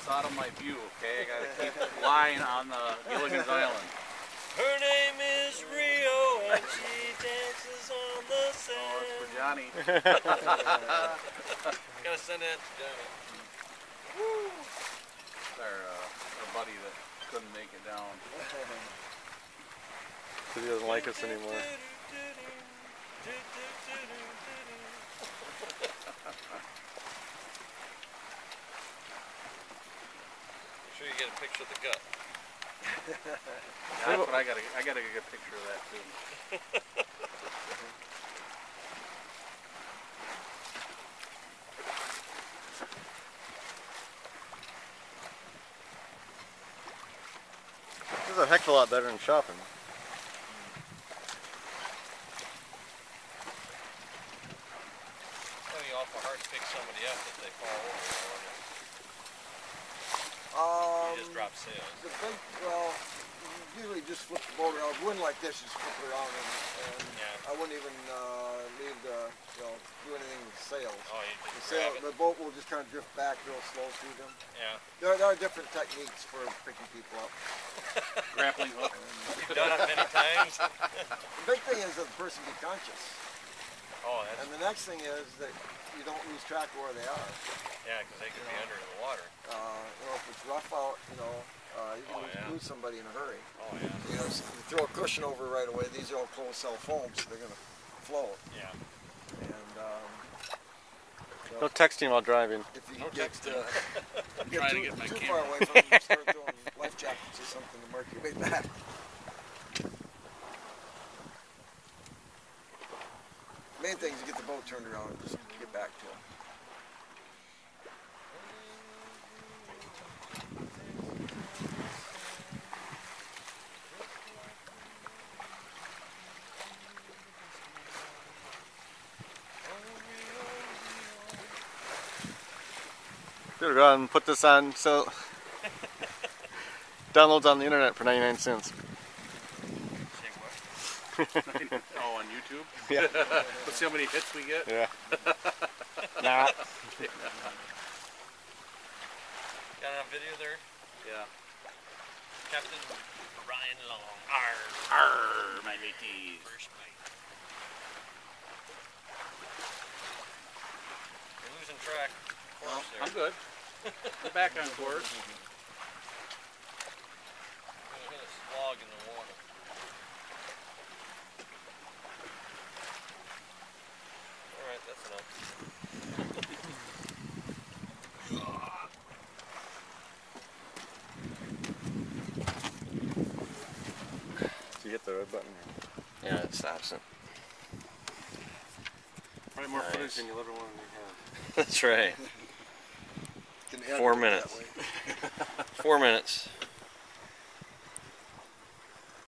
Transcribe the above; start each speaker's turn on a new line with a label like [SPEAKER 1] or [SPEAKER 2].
[SPEAKER 1] out of my view, okay? I gotta keep flying on the Gilligan's Island.
[SPEAKER 2] Her name is Rio and she dances on the sand.
[SPEAKER 1] Oh, it's for Johnny.
[SPEAKER 2] Gotta send that to Johnny.
[SPEAKER 1] Woo! It's our buddy that couldn't make it down.
[SPEAKER 3] Because he doesn't like us anymore.
[SPEAKER 2] Make sure you get a picture of the gut.
[SPEAKER 1] That's what I gotta get a good picture of that too.
[SPEAKER 3] This is a heck of a lot better than shopping.
[SPEAKER 2] It'd be awful hard to pick somebody up if they fall over. You just drop sails.
[SPEAKER 4] The big, well, you usually just flip the boat around. Wind like this, just flip it around, and
[SPEAKER 2] Yeah.
[SPEAKER 4] I wouldn't even need to, do anything with sails.
[SPEAKER 2] Oh, you
[SPEAKER 4] The
[SPEAKER 2] just grab it.
[SPEAKER 4] the boat will just kind of drift back real slow through them.
[SPEAKER 2] Yeah.
[SPEAKER 4] There are different techniques for picking people up.
[SPEAKER 1] Grappling hook.
[SPEAKER 2] You've done it many times.
[SPEAKER 4] The big thing is that the person be conscious,
[SPEAKER 2] Oh, that's,
[SPEAKER 4] and the next thing is that you don't lose track of where they are.
[SPEAKER 2] yeah, because they could be under the water.
[SPEAKER 4] If it's rough out, you
[SPEAKER 2] Oh,
[SPEAKER 4] can
[SPEAKER 2] yeah.
[SPEAKER 4] lose somebody in a hurry.
[SPEAKER 2] Oh, yeah.
[SPEAKER 4] So you throw a cushion over right away. These are all closed cell foam, so they're going to float.
[SPEAKER 2] Yeah.
[SPEAKER 4] And
[SPEAKER 3] No texting while driving.
[SPEAKER 4] if you
[SPEAKER 2] No
[SPEAKER 4] get,
[SPEAKER 2] texting.
[SPEAKER 4] get
[SPEAKER 1] trying to
[SPEAKER 4] too,
[SPEAKER 1] get my
[SPEAKER 4] too
[SPEAKER 1] camera.
[SPEAKER 4] far away from them, you start throwing life jackets or something to mark your way back. Main thing is to get the boat turned around and just get back to them.
[SPEAKER 3] Better go out and put this on so downloads on the internet for 99 cents.
[SPEAKER 1] Oh, on YouTube?
[SPEAKER 3] Yeah.
[SPEAKER 1] Let's see how many hits we get.
[SPEAKER 3] Yeah. Nah.
[SPEAKER 2] Got it on video there?
[SPEAKER 1] Yeah.
[SPEAKER 2] Captain Ryan Long. Arr.
[SPEAKER 1] Arr, my mateys.
[SPEAKER 2] First mate. You're losing track. Of
[SPEAKER 1] Well,
[SPEAKER 2] course there.
[SPEAKER 1] I'm good. We're back on course.
[SPEAKER 2] I'm gonna hit a slog in the water. Alright, that's enough.
[SPEAKER 3] So you hit the red button.
[SPEAKER 2] Yeah, it stops it.
[SPEAKER 3] Probably more
[SPEAKER 2] Nice.
[SPEAKER 3] footage than you'll ever want to have.
[SPEAKER 2] That's right.
[SPEAKER 4] Can edit
[SPEAKER 2] 4
[SPEAKER 4] it that
[SPEAKER 2] minutes.
[SPEAKER 4] way.
[SPEAKER 2] 4 minutes.